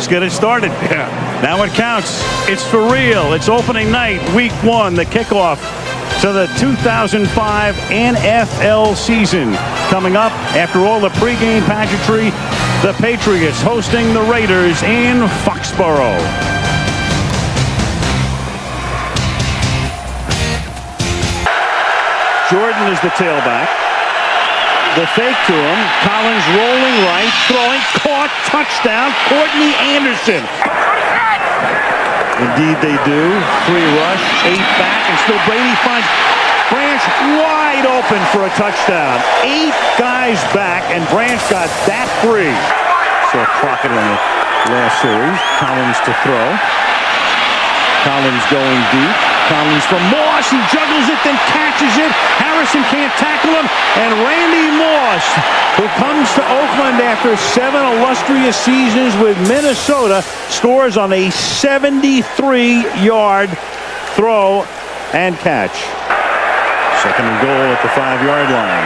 get it started. Yeah. Now it counts. It's for real. It's opening night, week 1, the kickoff to the 2005 NFL season. Coming up after all the pregame pageantry, the Patriots hosting the Raiders in Foxborough. Jordan is the tailback. The fake to him. Collins rolling right, throwing, caught, touchdown, Courtney Anderson. Indeed they do. 3 rush, 8 back, and still Brady finds Branch wide open for a touchdown. 8 guys back, and Branch got that free. Saw Crockett in the last series. Collins to throw. Collins going deep. Collins from Moss. He juggles it, then catches it. Harrison can't tackle him. And Randy Moss, who comes to Oakland after 7 illustrious seasons with Minnesota, scores on a 73-yard throw and catch. 2nd and goal at the 5-yard line.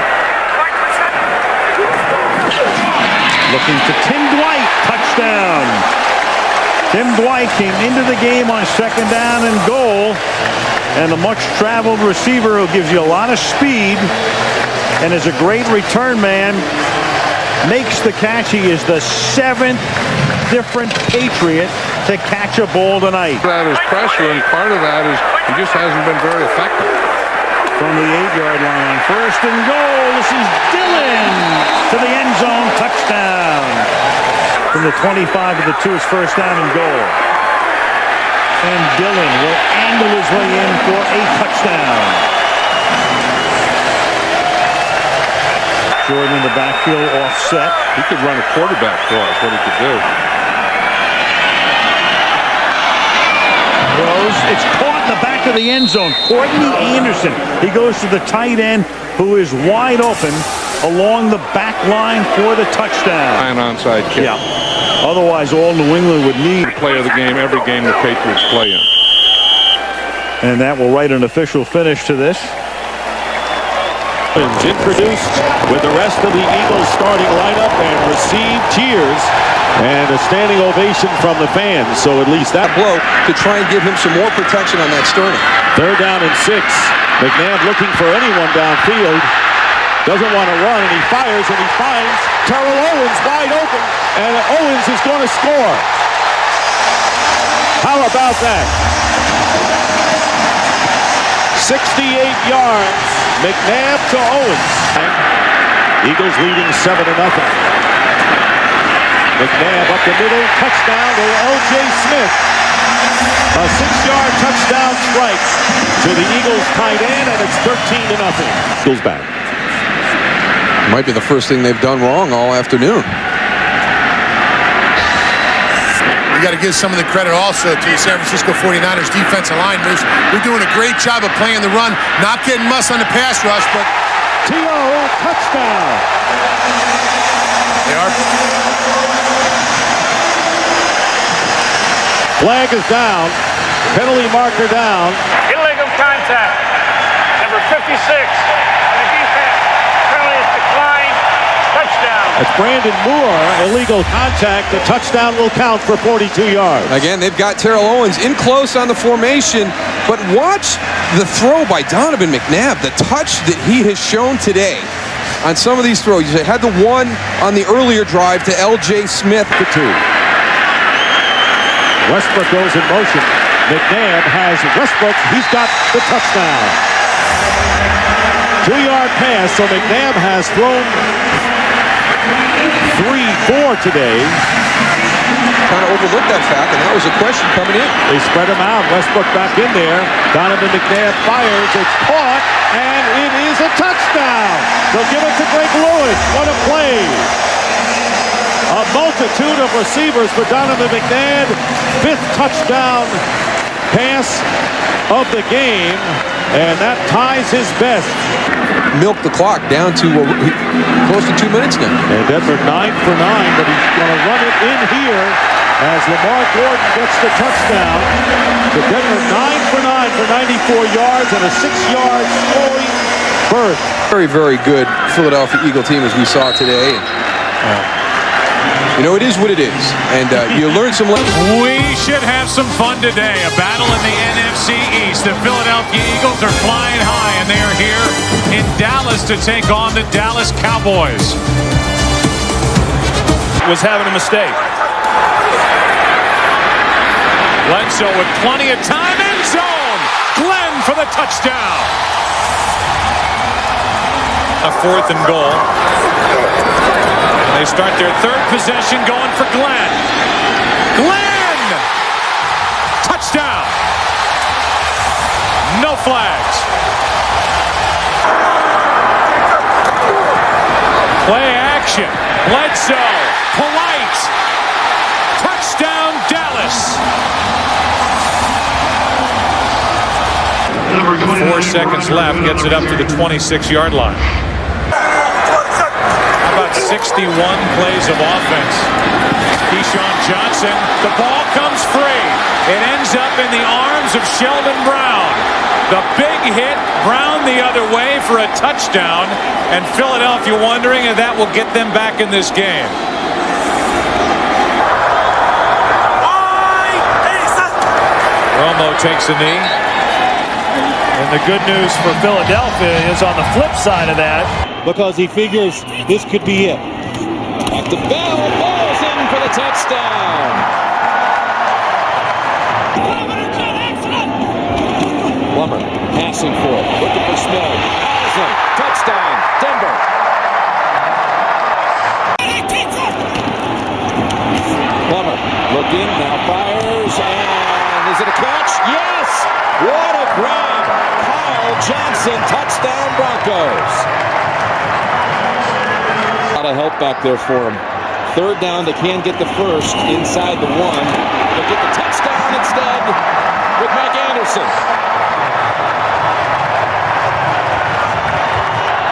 Looking to Tim Dwight. Touchdown. Tim Dwight came into the game on 2nd down and goal. And the much-traveled receiver who gives you a lot of speed and is a great return man makes the catch. He is the 7th different Patriot to catch a ball tonight. That is pressure, and part of that is he just hasn't been very effective. From the 8-yard line, 1st and goal. This is Dillon to the end zone. Touchdown. From the 25 to the 2, it's 1st down and goal. And Dillon will angle his way in for a touchdown. Jordan in the backfield offset. He could run a quarterback for us, what he could do. Throws. It's caught in the back of the end zone. Courtney Anderson. He goes to the tight end, who is wide open along the back line for the touchdown. An onside kick. Yeah. Otherwise, all New England would need. Play of the game, every game the Patriots play in. And that will write an official finish to this. Introduced with the rest of the Eagles starting lineup and received cheers and a standing ovation from the fans. So at least that blow to try and give him some more protection on that sternum. 3rd down and 6. McNabb looking for anyone downfield. Doesn't want to run, and he fires, and he finds Terrell Owens wide open, and Owens is going to score. How about that? 68 yards, McNabb to Owens. Eagles leading 7-0. McNabb up the middle, touchdown to L.J. Smith. A 6-yard touchdown strike to the Eagles tight end, and it's 13-0. Eagles back. Might be the first thing they've done wrong all afternoon. You got to give some of the credit also to the San Francisco 49ers defensive line. They're doing a great job of playing the run, not getting muss on the pass rush, but T.O. touchdown. They are. Flag is down. Penalty marker down. Illegal contact. Number 56. The defense. Penalty is declined. Touchdown. That's Brandon Moore. Illegal contact. The touchdown will count for 42 yards. Again, they've got Terrell Owens in close on the formation, but watch the throw by Donovan McNabb. The touch that he has shown today on some of these throws. He had the one on the earlier drive to L.J. Smith. The 2. Westbrook goes in motion. McNabb has Westbrook. He's got the touchdown. 2-yard pass, so McNabb has thrown 3-4 today. Kind of overlooked that fact, and that was a question coming in. They spread him out. Westbrook back in there. Donovan McNabb fires. It's caught, and it is a touchdown. They'll give it to Greg Lewis. What a play. A multitude of receivers for Donovan McNabb. 5th touchdown pass of the game, and that ties his best. Milk the clock down to close to 2 minutes now. And Denver 9 for 9, but he's going to run it in here as Lamar Gordon gets the touchdown. So Denver 9 for 9 for 94 yards and a 6-yard scoring berth. Very, very good Philadelphia Eagle team as we saw today. You know, it is what it is. And you learn some lessons. We should have some fun today. A battle in the NFC East. The Philadelphia Eagles are flying high, and they are here in Dallas to take on the Dallas Cowboys. Was having a mistake. Bledsoe with plenty of time. End zone. Glenn for the touchdown. A 4th and goal. They start their 3rd possession going for Glenn. Glenn! Touchdown! No flags. Play action. Bledsoe. Polite. Touchdown Dallas. 4 seconds left. Gets it up to the 26-yard line. About 61 plays of offense. Keyshawn Johnson, the ball comes free. It ends up in the arms of Sheldon Brown. The big hit, Brown the other way for a touchdown, and Philadelphia wondering if that will get them back in this game. Romo takes a knee. And the good news for Philadelphia is on the flip side of that, because he figures this could be it. Back to Bell. Ball's in for the touchdown. Plummer passing for it. Looking for Smith. Awesome. Touchdown. Denver. Plummer looking. Now fires. And is it a catch? Yes. What a grab. Kyle Johnson. Touchdown Broncos. A lot of help back there for him. 3rd down, they can get the 1st inside the 1. They'll get the touchdown instead with Mike Anderson.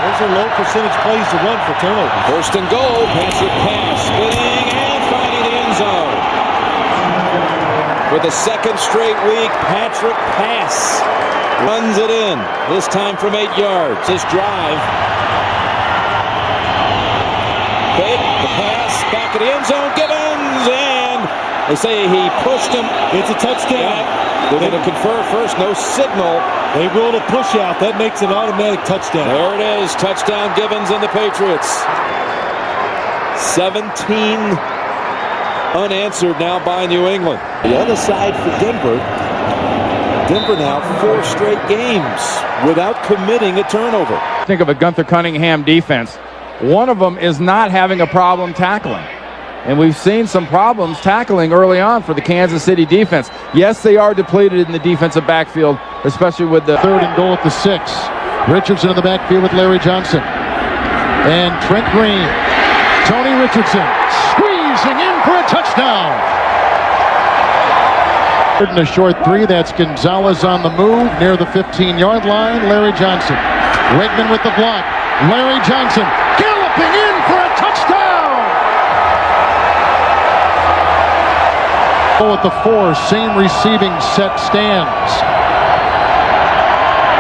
Those are low percentage plays to run for turnover. 1st and goal, Patrick pass, spinning and finding the end zone. For the 2nd straight week, Patrick pass runs it in. This time from 8 yards. His drive. Fake, the pass, back of the end zone, Gibbons, and they say he pushed him. It's a touchdown. Yeah, they're going to confer first, no signal. They ruled a push out. That makes an automatic touchdown. There it is, touchdown Gibbons and the Patriots. 17 unanswered now by New England. The other side for Denver. Denver now 4 straight games without committing a turnover. Think of a Gunther Cunningham defense. One of them is not having a problem tackling. And we've seen some problems tackling early on for the Kansas City defense. Yes, they are depleted in the defensive backfield, especially with the 3rd and goal at the 6. Richardson in the backfield with Larry Johnson. And Trent Green. Tony Richardson squeezing in for a touchdown. 3rd and a short 3. That's Gonzalez on the move near the 15-yard line. Larry Johnson. Wegman with the block. Larry Johnson galloping in for a touchdown! At the 4, same receiving set stands.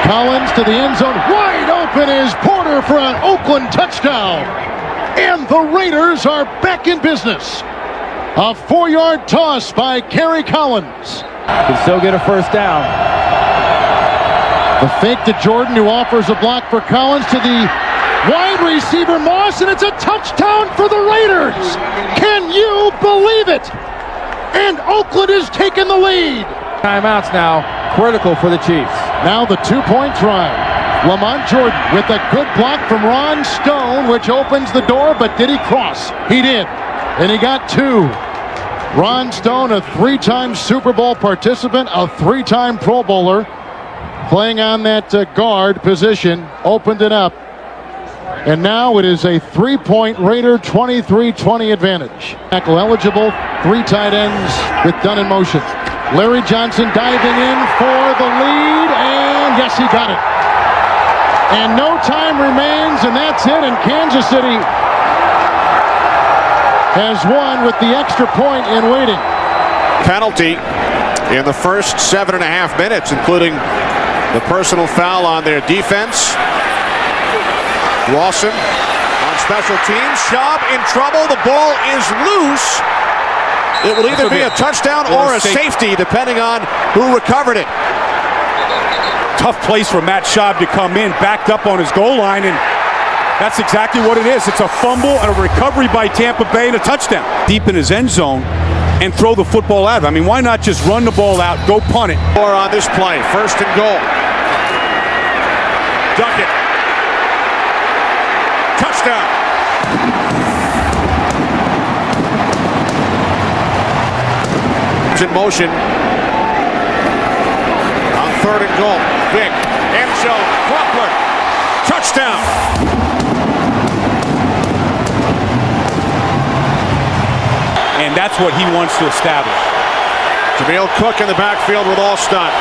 Collins to the end zone, wide open is Porter for an Oakland touchdown. And the Raiders are back in business. A 4-yard toss by Kerry Collins. can still get a 1st down. The fake to Jordan, who offers a block for Collins to the wide receiver Moss, and it's a touchdown for the Raiders. Can you believe it? And Oakland is taking the lead. Timeouts now, critical for the Chiefs. Now the 2-point try. Lamont Jordan with a good block from Ron Stone, which opens the door, but did he cross? He did, and he got 2. Ron Stone, a 3-time Super Bowl participant, a 3-time Pro Bowler, playing on that guard position, opened it up. And now it is a 3-point Raider 23-20 advantage. Tackle eligible, 3 tight ends with Dunn in motion. Larry Johnson diving in for the lead, and yes, he got it. And no time remains, and that's it, and Kansas City has won with the extra point in waiting. Penalty in the first 7.5 minutes, including the personal foul on their defense. Lawson on special teams. Schaub in trouble. The ball is loose. It will either be a touchdown or a safety, depending on who recovered it. Tough place for Matt Schaub to come in, backed up on his goal line, and that's exactly what it is. It's a fumble and a recovery by Tampa Bay and a touchdown. Deep in his end zone and throw the football out. I mean, why not just run the ball out, go punt it? Or on this play, 1st and goal. Duckett. Touchdown. It's in motion. On 3rd and goal. Vick. End zone. Crawford. Touchdown. And that's what he wants to establish. Jameel Cook in the backfield with Alstott.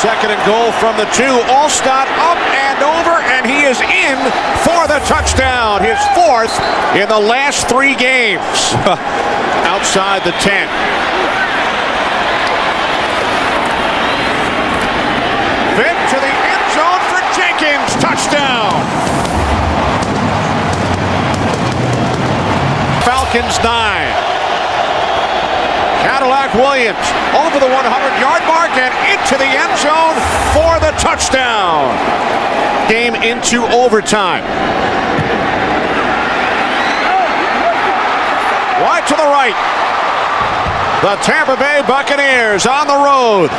2nd and goal from the 2. Alstott up and over, and he is in for the touchdown. His 4th in the last 3 games. Outside the 10. Vick to the end zone for Jenkins. Touchdown. Falcons 9. Cadillac Williams over the 100-yard mark and into the end zone for the touchdown. Game into overtime. Wide to the right. The Tampa Bay Buccaneers on the road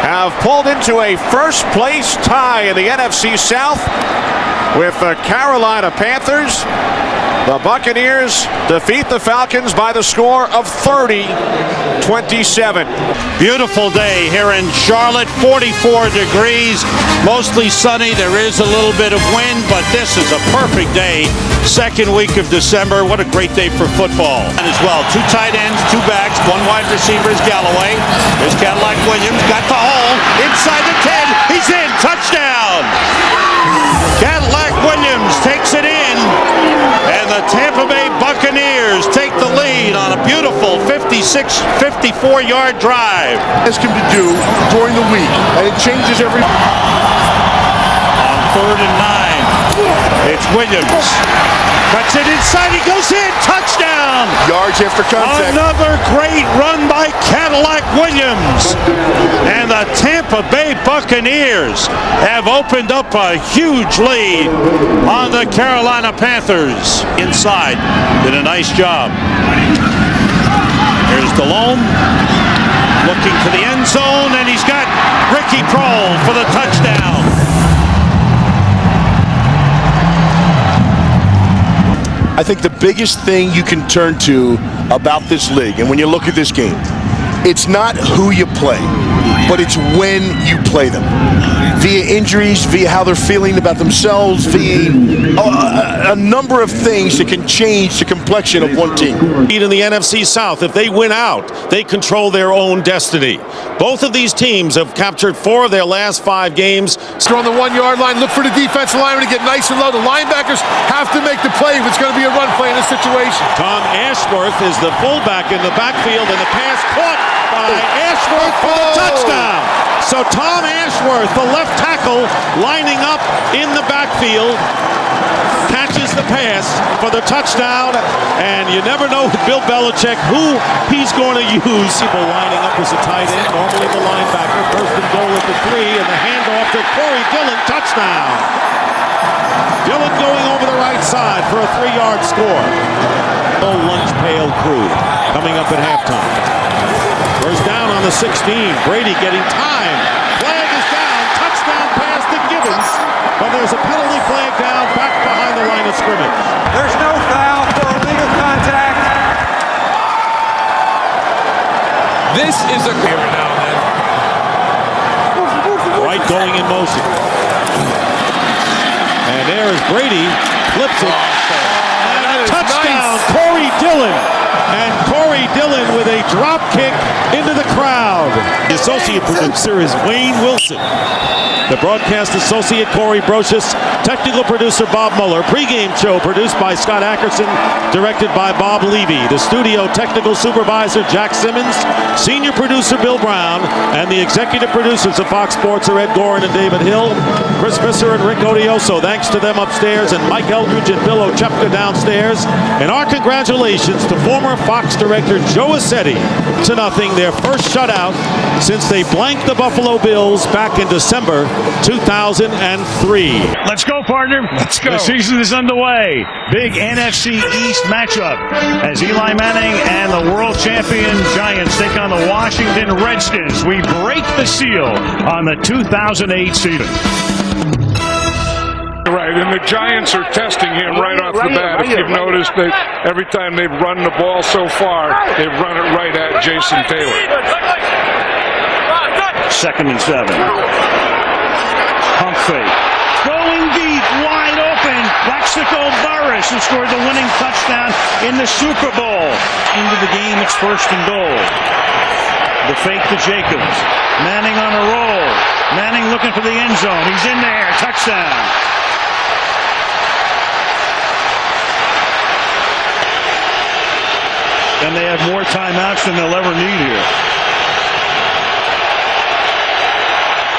have pulled into a first-place tie in the NFC South with the Carolina Panthers. The Buccaneers defeat the Falcons by the score of 30-27. Beautiful day here in Charlotte, 44 degrees, mostly sunny. There is a little bit of wind, but this is a perfect day. 2nd week of December. What a great day for football. And as well, 2 tight ends, 2 backs, 1 wide receiver is Galloway. There's Cadillac Williams, got the hole, inside the 10, he's in, touchdown! Cadillac Williams takes it in, and the Tampa Bay Buccaneers take the lead on a beautiful 54-yard drive. Ask him to do during the week, and it changes every. On 3rd and 9, it's Williams. Cuts it inside, he goes in, touchdown! Yards after contact. Another great run by Cadillac Williams. And the Tampa Bay Buccaneers have opened up a huge lead on the Carolina Panthers. Inside, did a nice job. Here's Delhomme, looking to the end zone, and he's got Ricky Prohl for the touchdown. I think the biggest thing you can turn to about this league, and when you look at this game, it's not who you play, but it's when you play them. Via injuries, via how they're feeling about themselves, via a number of things that can change the complexion of one team. In the NFC South, if they win out, they control their own destiny. Both of these teams have captured 4 of their last 5 games. On the 1-yard line, look for the defensive lineman to get nice and low. The linebackers have to make the play if it's going to be a run play in this situation. Tom Ashworth is the fullback in the backfield, and the pass caught by Ashworth for the touchdown. So Tom Ashworth, the left tackle, lining up in the backfield, catches the pass for the touchdown, and you never know with Bill Belichick who he's going to use. People lining up as a tight end, normally the linebacker. 1st and goal at the 3, and the handoff to Corey Dillon, touchdown. Dillon going over the right side for a 3-yard score. Old lunch pail crew coming up at halftime. First down on the 16. Brady getting time. Flag is down. Touchdown pass to Gibbons. But there's a penalty flag down back behind the line of scrimmage. There's no foul for illegal contact. This is a Every now and then. Right going in motion. And there is Brady. Flips it. And a touchdown. Nice. Corey Dillon. And Corey Dillon with a drop kick into the crowd. The associate producer is Wayne Wilson. The broadcast associate, Corey Brocious. Technical producer, Bob Mueller. Pre-game show produced by Scott Ackerson, directed by Bob Levy. The studio technical supervisor, Jack Simmons. Senior producer, Bill Brown. And the executive producers of Fox Sports are Ed Gorin and David Hill. Chris Visser and Rick Odioso. Thanks to them upstairs. And Mike Eldridge and Bill Ochepka downstairs. And our congratulations to former Fox director Joe Assetti. 2-0, their first shutout since they blanked the Buffalo Bills back in December 2003. Let's go, partner. Let's go. The season is underway. Big NFC East matchup as Eli Manning and the world champion Giants take on the Washington Redskins. We break the seal on the 2008 season. Right, and the Giants are testing him right off the bat. If you've noticed, every time they've run the ball so far, they've run it right at Jason Taylor. 2nd and 7. Pump fake. Going deep, wide open. Plaxico Burress, who scored the winning touchdown in the Super Bowl. Into the game, it's 1st and goal. The fake to Jacobs. Manning on a roll. Manning looking for the end zone. He's in there. Touchdown. And they have more timeouts than they'll ever need here.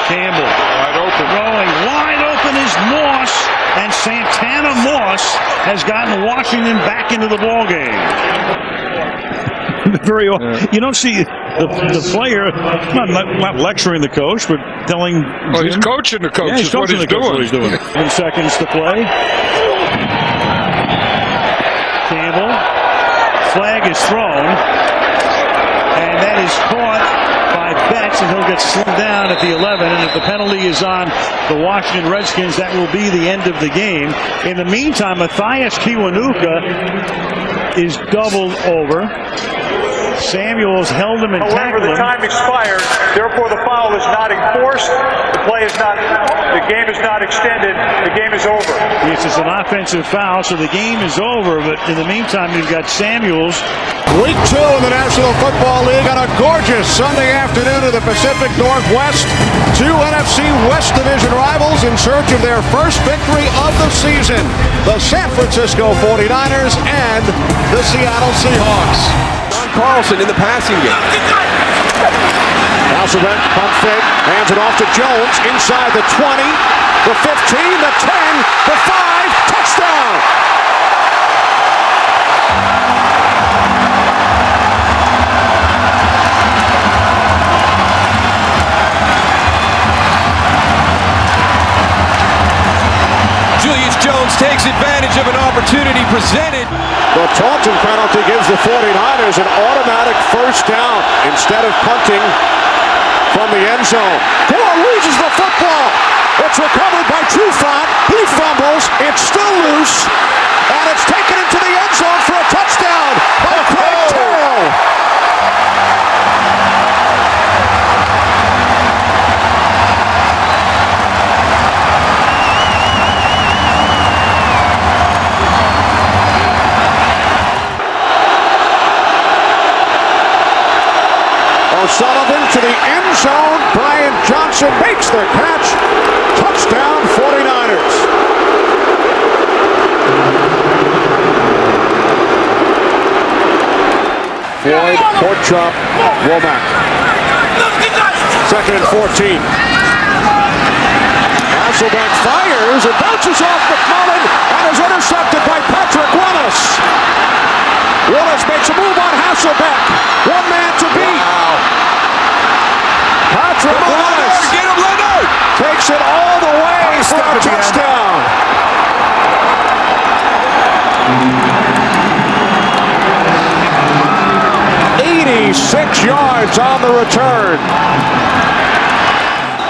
Campbell. Wide open. Throwing wide open is Moss. And Santana Moss has gotten Washington back into the ballgame. You don't see the player not lecturing the coach, but telling. Well, he's coaching the coach. Yeah, he's coaching the coach. What he's doing. 7 seconds to play. Campbell. Flag is thrown, and that is caught by Betts, and he'll get slowed down at the 11. And if the penalty is on the Washington Redskins, that will be the end of the game. In the meantime, Matthias Kiwanuka is doubled over. Samuels held him and tackled him. However, the time expired. Therefore, the foul is not enforced. The game is not extended. The game is over. Yes, it's an offensive foul, so the game is over. But in the meantime, you've got Samuels. Week 2 in the National Football League on a gorgeous Sunday afternoon in the Pacific Northwest. 2 NFC West Division rivals in search of their first victory of the season. The San Francisco 49ers and the Seattle Seahawks. Carlson in the passing game. Hasselbeck, pump fake, hands it off to Jones, inside the 20, the 15, the 10, the 5, touchdown! Julius Jones takes advantage of an opportunity presented. The Taunton penalty gives the 49ers an automatic first down instead of punting from the end zone. Gore loses the football. It's recovered by Trufant. He fumbles. It's still loose. And it's taken into the end zone for a touchdown by Craig Terrell. O'Sullivan to the end zone. Brian Johnson makes the catch. Touchdown 49ers. Floyd, court chop, Womack. 2nd and 14. Hasselbeck fires and bounces off McMullen and is intercepted by Patrick Willis. Willis makes a move on Hasselbeck. One man to beat. Wow. Patrick Willis Get him, Leonard! takes it all the way for a touchdown. 86 yards on the return.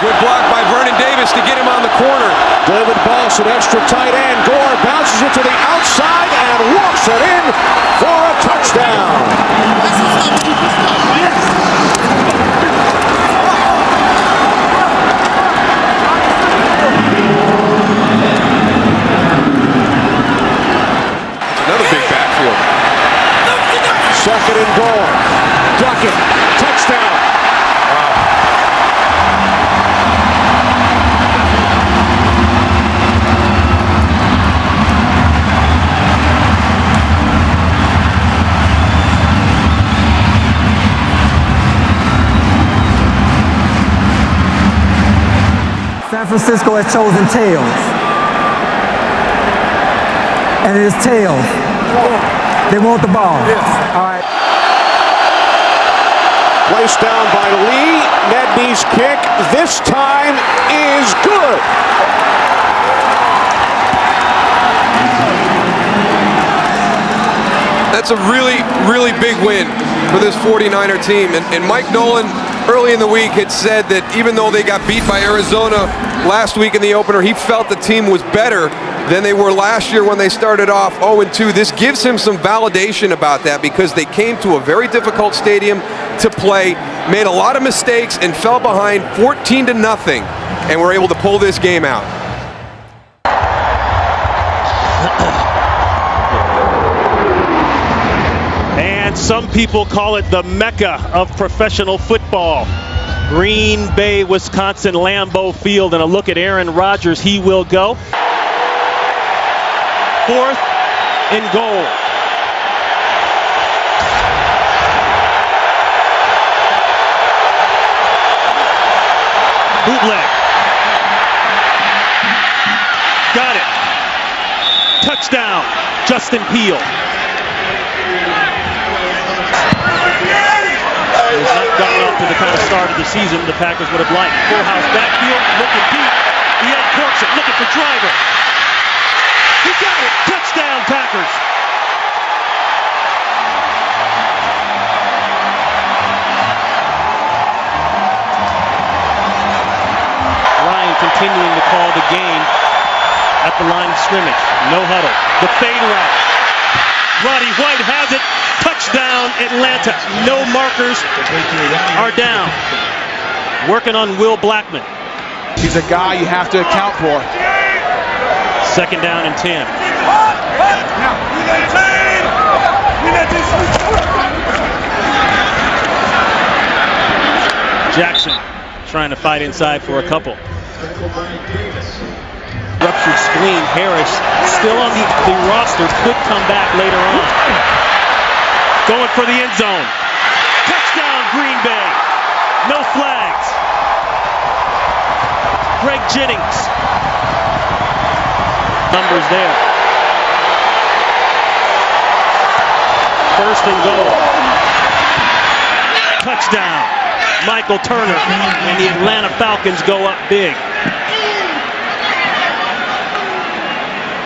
Good block by Vernon Davis to get him on the corner. David Boss, an extra tight end. Gore bounces it to the outside and walks it in for a touchdown. Second and goal. pocket. Touchdown. San Francisco has chosen tails. And it is tails. They want the ball. Yes. All right. Placed down by Lee. Nedney's kick this time is good. That's a really, really big win for this 49er team. And Mike Nolan, early in the week, had said that even though they got beat by Arizona last week in the opener, he felt the team was better than they were last year when they started off 0-2. This gives him some validation about that because they came to a very difficult stadium to play, made a lot of mistakes, and fell behind 14-0, and were able to pull this game out. And some people call it the Mecca of professional football. Green Bay, Wisconsin, Lambeau Field, and a look at Aaron Rodgers. He will go. 4th and goal. Bootleg. Got it. Touchdown, Justin Peele. He's not gotten off to the kind of start of the season the Packers would have liked. Full house backfield, looking deep. He uncorks it, looking for Driver. He got it. Touchdown, Packers. Ryan continuing to call the game at the line of scrimmage. No huddle. The fade route. Roddy White has it. Touchdown, Atlanta. No markers are down. Working on Will Blackman. He's a guy you have to account for. 2nd down and 10. Jackson trying to fight inside for a couple. Ruptured spleen. Harris still on the roster. Could come back later on. Going for the end zone. Touchdown, Green Bay. No flags. Greg Jennings. Numbers there. 1st and goal. Touchdown. Michael Turner and the Atlanta Falcons go up big.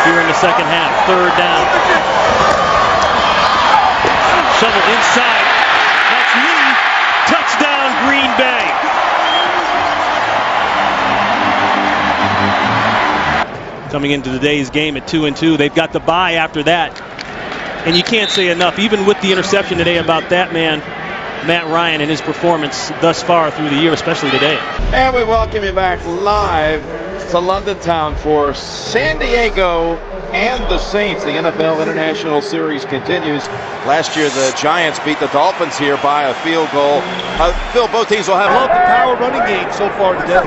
Here in the 2nd half, 3rd down. Shovel inside. That's Lee. Touchdown, Green Bay. Coming into today's game at 2-2. They've got the bye after that. And you can't say enough, even with the interception today, about that man, Matt Ryan, and his performance thus far through the year, especially today. And we welcome you back live to London Town for San Diego and the Saints. The NFL International Series continues. Last year, the Giants beat the Dolphins here by a field goal. Phil, both teams will have love the power running game so far today.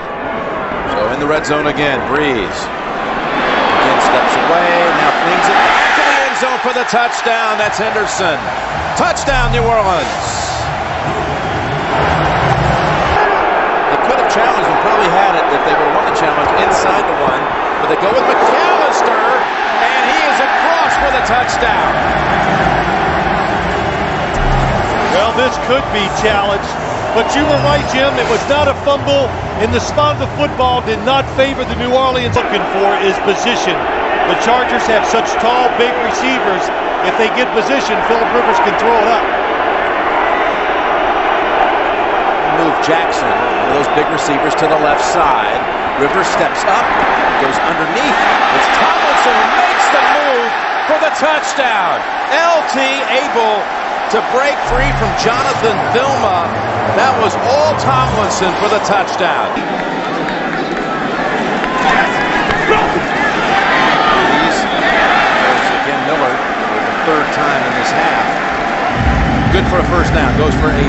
So in the red zone again, Breeze. Again steps away, now flings it back to the end zone for the touchdown. That's Henderson. Touchdown, New Orleans. They could have challenged and probably had it if they would have won the challenge inside the one. But they go with McAllister, and he is across for the touchdown. Well, this could be challenged, but you were right, Jim. It was not a fumble, and the spot of the football did not favor the New Orleans. Looking for is position. The Chargers have such tall, big receivers. If they get position, Phillip Rivers can throw it up. Move Jackson, those big receivers to the left side. Rivers steps up, goes underneath. It's Tomlinson who makes the move for the touchdown. LT able to break free from Jonathan Vilma. That was all Tomlinson for the touchdown. Again, Miller for the 3rd time in this half. Good good for a first down. Goes for 8.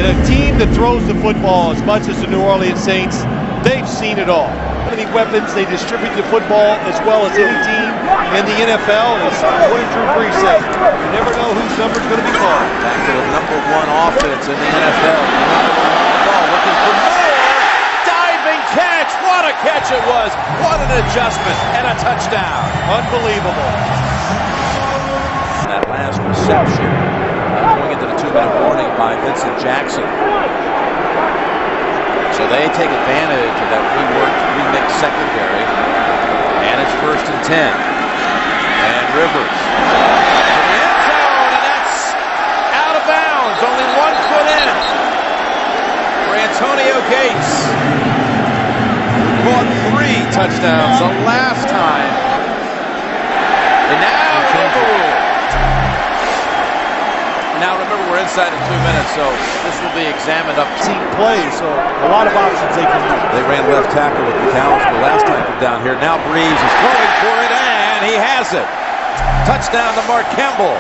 In a team that throws the football as much as the New Orleans Saints, they've seen it all. How many weapons they distribute the football as well as any team in the NFL is 1 through 3 safe. You never know whose number's going to be called. Back to the #1 offense in the NFL. Ball looking for more. Diving catch. What a catch it was. What an adjustment and a touchdown. Unbelievable. That last reception going into the 2-minute warning by Vincent Jackson. So they take advantage of that remixed secondary. And it's 1st and 10. And Rivers in the end zone, and that's out of bounds. Only 1 foot in for Antonio Gates. Caught 3 touchdowns the last time. And now overruled. Now remember, we're inside of 2 minutes, so this will be examined up. Team play, so a lot of options they can use. They ran left tackle with McAllister last time from down here. Now Breeze is going for it, and he has it. Touchdown to Mark Campbell.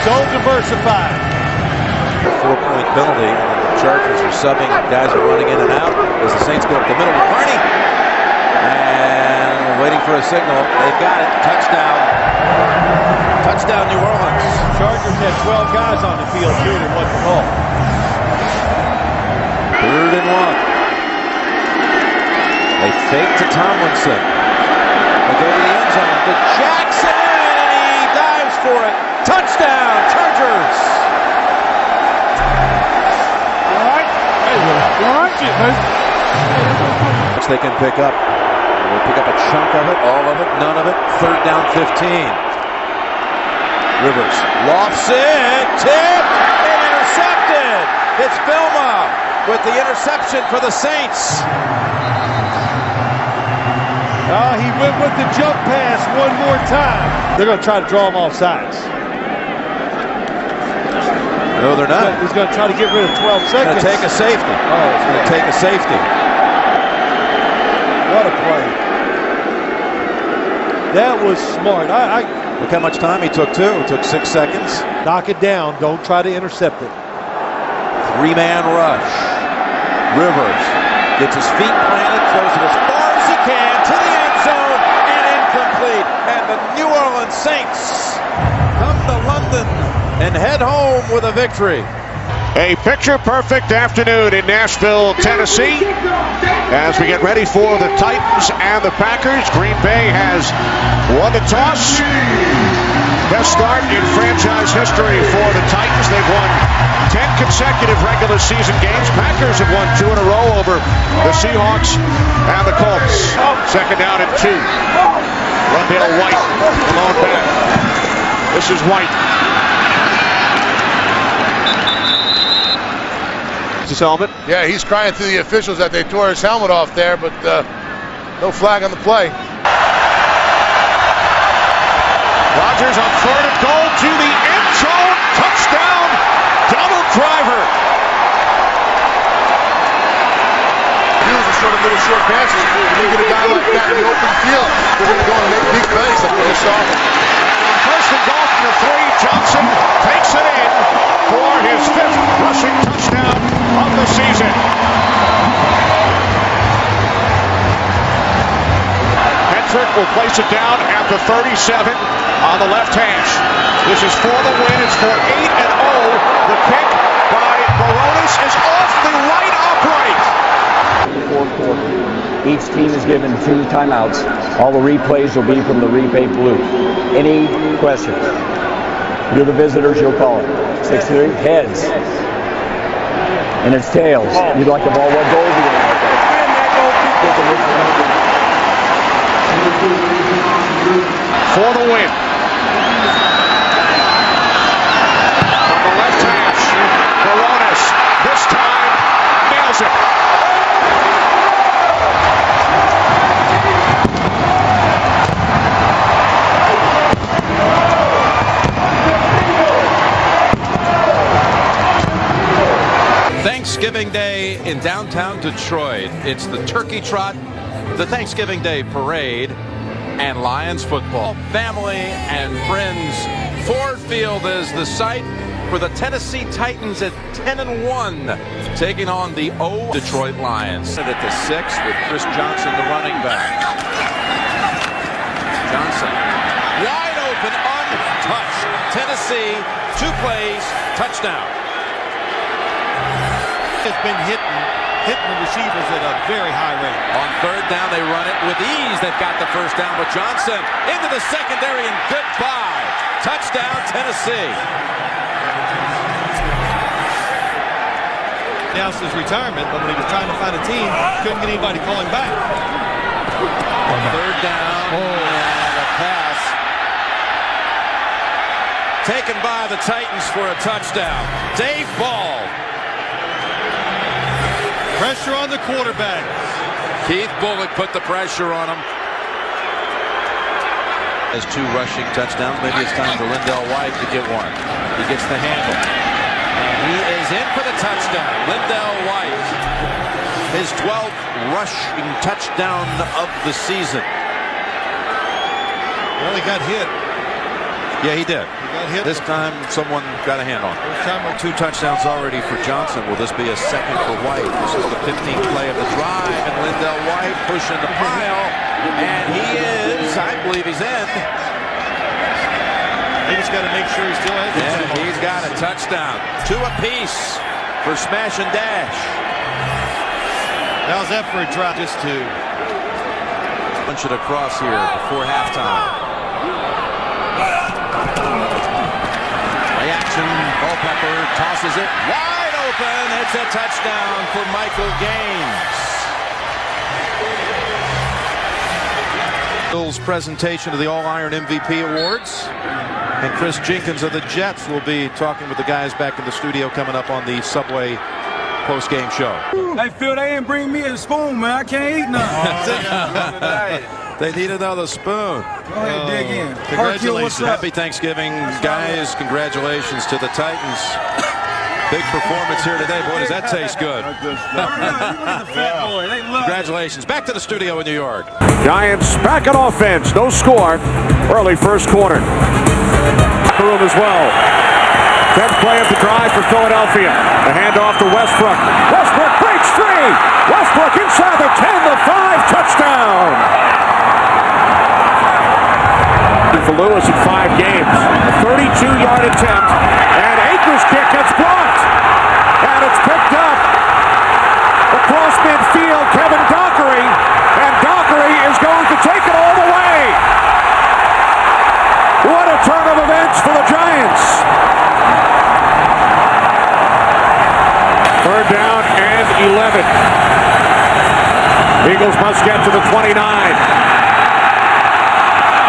So diversified. 4-point penalty. The Chargers are subbing. Guys are running in and out as the Saints go up the middle with Carney. And waiting for a signal. They've got it. Touchdown. Touchdown, New Orleans. Chargers had 12 guys on the field, too, that wasn't called. 3rd and 1. They fake to Tomlinson. They go to the end zone to Jackson, and he dives for it. Touchdown, Chargers. Which they can pick up. They'll pick up a chunk of it, all of it, none of it. 3rd down, 15. Rivers lofts it, tipped, and intercepted. It's Filma with the interception for the Saints. He went with the jump pass one more time. They're going to try to draw him off sides. No, they're not. He's going to try to get rid of 12 seconds. Going to take a safety. He's going to take a safety. What a play. That was smart. Look how much time he took, too. It took 6 seconds. Knock it down. Don't try to intercept it. 3-man rush. Rivers gets his feet planted, throws it as far as he can to the end zone, and incomplete. And the New Orleans Saints come to London and head home with a victory. A picture-perfect afternoon in Nashville, Tennessee. As we get ready for the Titans and the Packers, Green Bay has won the toss. Best start in franchise history for the Titans. They've won 10 consecutive regular season games. Packers have won 2 in a row over the Seahawks and the Colts. 2nd down and 2. Rondale White, the lone back. This is White. His helmet. Yeah, he's crying to the officials that they tore his helmet off there, but no flag on the play. Rodgers on 3rd and goal to the end zone. Touchdown. Double driver. Use a sort of little short passes. When you get a guy like that in the open field, they're going to go and make big plays like we just saw. 1st and goal from the 3. Johnson takes it in for his 5th rushing touchdown of the season. Hendrick will place it down at the 37 on the left hash. This is for the win. It's for 8-0. The kick by Baronis is off the right upright. Fourth quarter. Each team is given 2 timeouts. All the replays will be from the replay booth. Any questions? You're the visitors, you'll call it. 6-3, heads. And it's tails. You'd like the ball. What goal is he going to make? For the win. From the left hash, Baronis this time nails it. Thanksgiving Day in downtown Detroit. It's the Turkey Trot, the Thanksgiving Day Parade. and Lions football. Family and friends, Ford Field is the site for the Tennessee Titans at 10-1, taking on the Detroit Lions. At the 6 with Chris Johnson, the running back. Johnson, wide open, untouched. Tennessee, 2 plays, touchdown. Has been hitting the receivers at a very high rate. On 3rd down, they run it with ease. They've got the 1st down with Johnson into the secondary, and goodbye. Touchdown, Tennessee. Announced his retirement, but when he was trying to find a team, couldn't get anybody to call him back. 3rd down, and a pass taken by the Titans for a touchdown. Dave Ball. Pressure on the quarterback. Keith Bullock put the pressure on him. Has 2 rushing touchdowns. Maybe it's time for Lindell White to get one. He gets the handle. And he is in for the touchdown. Lindell White. His 12th rushing touchdown of the season. Well, he got hit. Yeah, he did. He got hit. This time, someone got a hand on him. 2 touchdowns already for Johnson. Will this be a 2nd for White? This is the 15th play of the drive, and Lindell White pushing the pile. And he is, I believe he's in. He just got to make sure he still has it. And he's got a touchdown. 2 apiece for smash and dash. How's that for a drop? Just 2. Punch it across here before halftime. Play action. Culpepper tosses it wide open. It's a touchdown for Michael Gaines. Bill's presentation of the All-Iron MVP Awards. And Chris Jenkins of the Jets will be talking with the guys back in the studio coming up on the Subway post-game show. Hey, Phil, they ain't bring me a spoon, man. I can't eat nothing. They need another spoon. Go ahead, dig in. Congratulations. Happy Thanksgiving, guys. Congratulations to the Titans. Big performance here today. Boy, does that taste good. Congratulations. Back to the studio in New York. Giants back on offense. No score. Early 1st quarter. Room as well. 10th play of the drive for Philadelphia. The handoff to Westbrook. Westbrook breaks free. Westbrook inside the 10, the 5, touchdown. For Lewis in 5 games. A 32-yard attempt. And Akers' kick gets blocked. And it's picked up across midfield. Kevin Dockery. And Dockery is going to take it all the way. What a turn of events for the Giants. 3rd down and 11. Eagles must get to the 29.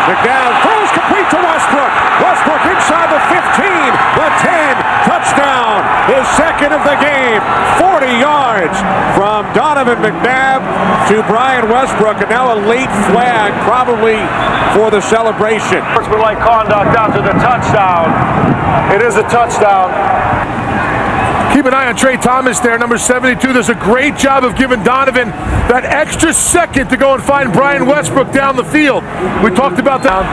McNabb throws complete to Westbrook. Westbrook inside the 15, the 10, touchdown. His 2nd of the game. 40 yards from Donovan McNabb to Brian Westbrook, and now a late flag probably for the celebration. Sportsmanlike conduct after the touchdown. It is a touchdown. Keep an eye on Trey Thomas there, number 72. Does a great job of giving Donovan that extra second to go and find Brian Westbrook down the field. We talked about that.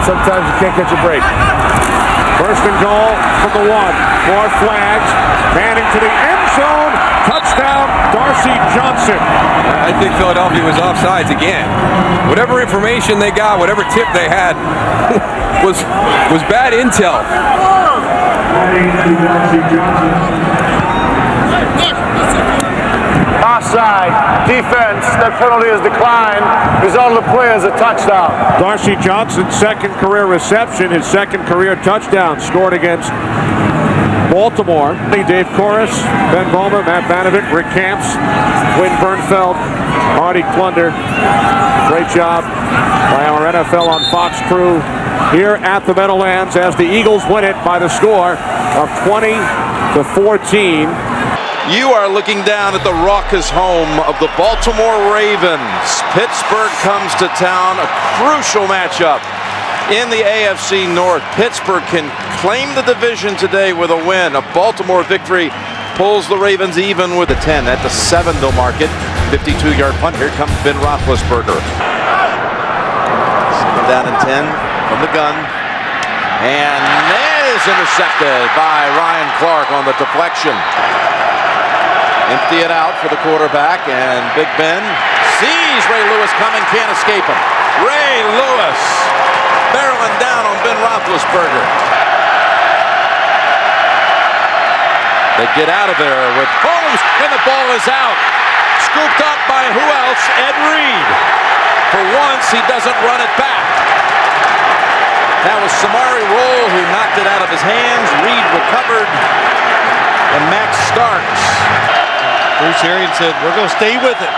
Sometimes you can't catch a break. 1st and goal from the 1. More flags. Manning to the end zone. Touchdown, Darcy Johnson. I think Philadelphia was offsides again. Whatever information they got, whatever tip they had, was bad intel. Offside. Defense. That penalty is declined. Result of the play is a touchdown. Darcy Johnson's 2nd career reception, his 2nd career touchdown, scored against Baltimore. Dave Corus, Ben Vollmer, Matt Vanovic, Rick Camps, Wynn Bernfeld, Artie Klunder. Great job by our NFL on Fox crew here at the Meadowlands as the Eagles win it by the score of 20-14. You are looking down at the raucous home of the Baltimore Ravens. Pittsburgh comes to town, a crucial matchup in the AFC North. Pittsburgh can claim the division today with a win. A Baltimore victory pulls the Ravens even with a 10. At the 7, they'll mark it. 52-yard punt. Here comes Ben Roethlisberger. Second down and 10 from the gun. And is intercepted by Ryan Clark on the deflection. Empty it out for the quarterback, and Big Ben sees Ray Lewis coming, can't escape him. Ray Lewis barreling down on Ben Roethlisberger. They get out of there with Holmes, and the ball is out. Scooped up by who else? Ed Reed. For once, he doesn't run it back. That was Samari Rolle who knocked it out of his hands. Reed recovered. And Max Starks. Bruce Arians said, we're going to stay with it.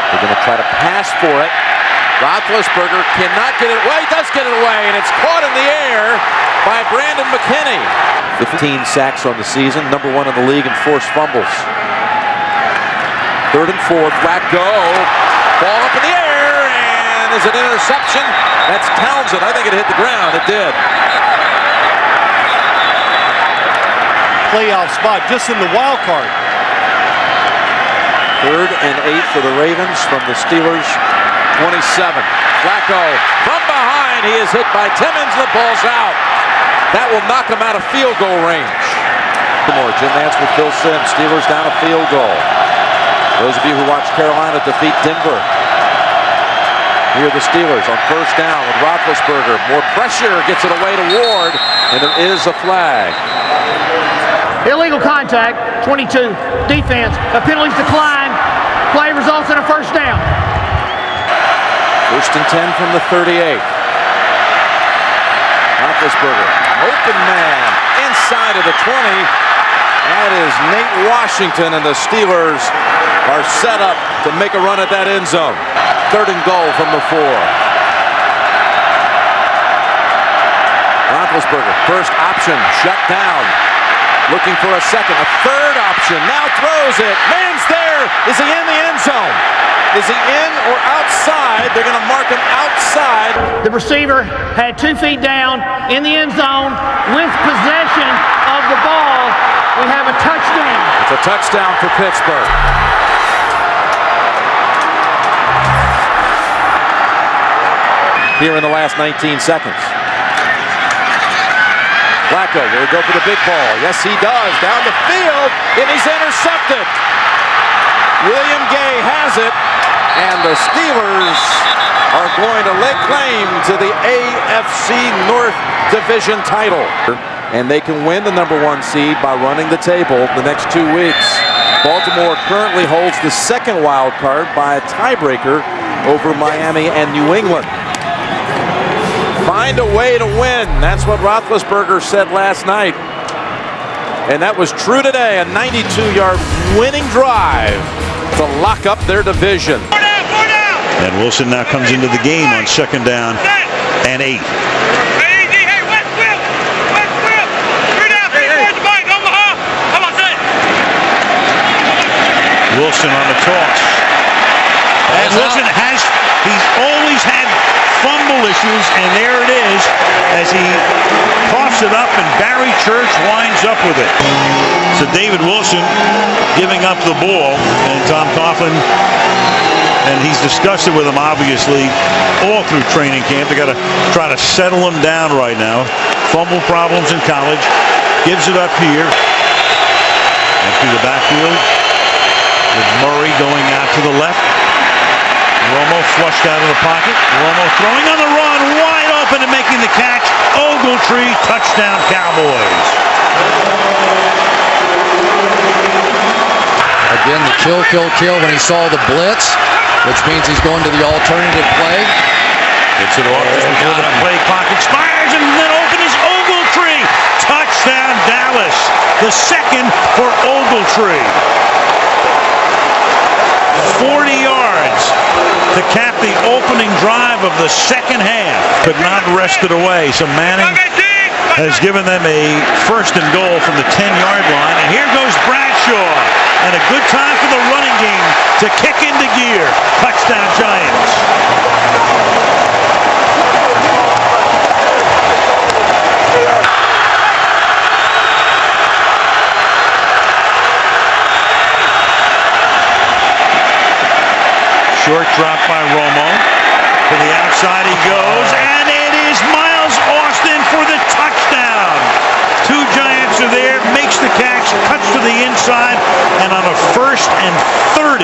They're going to try to pass for it. Roethlisberger cannot get it away. He does get it away, and it's caught in the air by Brandon McKinney. 15 sacks on the season, number 1 in the league in forced fumbles. 3rd and 4, Flacco. Ball up in the air, and is it an interception? That's Townsend. I think it hit the ground. It did. Playoff spot just in the wild card. 3rd and 8 for the Ravens from the Steelers' 27. Flacco from behind. He is hit by Timmons. The ball's out. That will knock him out of field goal range. Jim Nantz with Phil Simms. Steelers down a field goal. Those of you who watched Carolina defeat Denver. Here are the Steelers on 1st down with Roethlisberger. More pressure, gets it away to Ward, and there is a flag. Illegal contact, 22. Defense, the penalties decline. Play results in a 1st down. 1st and 10 from the 38. Roethlisberger, open man, inside of the 20. That is Nate Washington, and the Steelers are set up to make a run at that end zone. 3rd and goal from the 4. Roethlisberger, first option, shut down. Looking for a second, a 3rd option, now throws it. Man's there. Is he in the end zone? Is he in or outside? They're going to mark him outside. The receiver had 2 feet down in the end zone with possession of the ball. We have a touchdown. It's a touchdown for Pittsburgh. Here in the last 19 seconds. Flacco will go for the big ball. Yes, he does. Down the field, and he's intercepted. William Gay has it, and the Steelers are going to lay claim to the AFC North Division title. And they can win the number 1 seed by running the table the next 2 weeks. Baltimore currently holds the 2nd wild card by a tiebreaker over Miami and New England. Find a way to win. That's what Roethlisberger said last night. And that was true today. A 92-yard winning drive to lock up their division. And Wilson now comes into the game on 2nd down and 8. Wilson on the toss. And Wilson he's always had fumble issues, and there it is as he coughs it up, and Barry Church winds up with it. So David Wilson giving up the ball, and Tom Coughlin, and he's discussed it with him obviously all through training camp. They got to try to settle him down right now. Fumble problems in college. Gives it up here and through the backfield with Murray going out to the left. Romo flushed out of the pocket. Romo throwing on the run, wide open and making the catch. Ogletree, touchdown Cowboys. Again, the kill when he saw the blitz, which means he's going to the alternative play. Gets it off. The play clock expires, and then open is Ogletree. Touchdown Dallas. The 2nd for Ogletree. 40 yards to cap the opening drive of the 2nd half. Could not wrest it away. So Manning has given them a 1st and goal from the 10-yard line. And here goes Bradshaw. And a good time for the running game to kick into gear. Touchdown Giants. Short drop by Romo. To the outside he goes, and it is Miles Austin for the touchdown. Two Giants are there, makes the catch, cuts to the inside, and on a 1st and 30,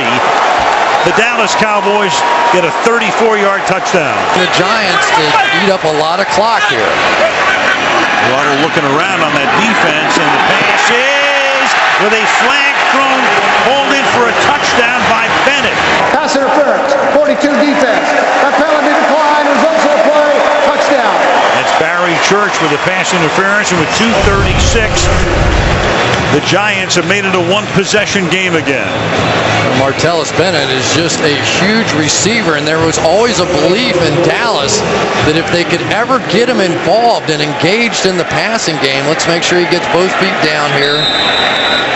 the Dallas Cowboys get a 34-yard touchdown. The Giants did eat up a lot of clock here. Waddle looking around on that defense, and the pass is with a flag thrown, pulled in for a touchdown by Bennett. Pass interference, 42 defense. That penalty decline results in a play, touchdown. That's Barry Church with a pass interference, and with 2:36, the Giants have made it a one-possession game again. Martellus Bennett is just a huge receiver, and there was always a belief in Dallas that if they could ever get him involved and engaged in the passing game, let's make sure he gets both feet down here.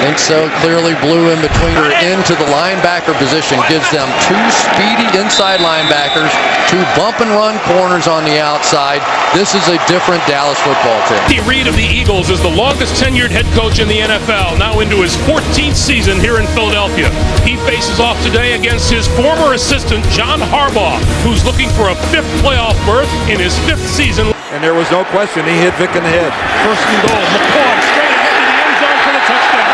Think so. Clearly blew in between or into the linebacker position. Gives them two speedy inside linebackers, two bump and run corners on the outside. This is a different Dallas football team. Andy Reid of the Eagles is the longest tenured head coach in the NFL, now into his 14th season here in Philadelphia. He faces off today against his former assistant, John Harbaugh, who's looking for a 5th playoff berth in his 5th season. And there was no question, he hit Vic in the head. 1st and goal, McCoy straight ahead to the end zone for the touchdown.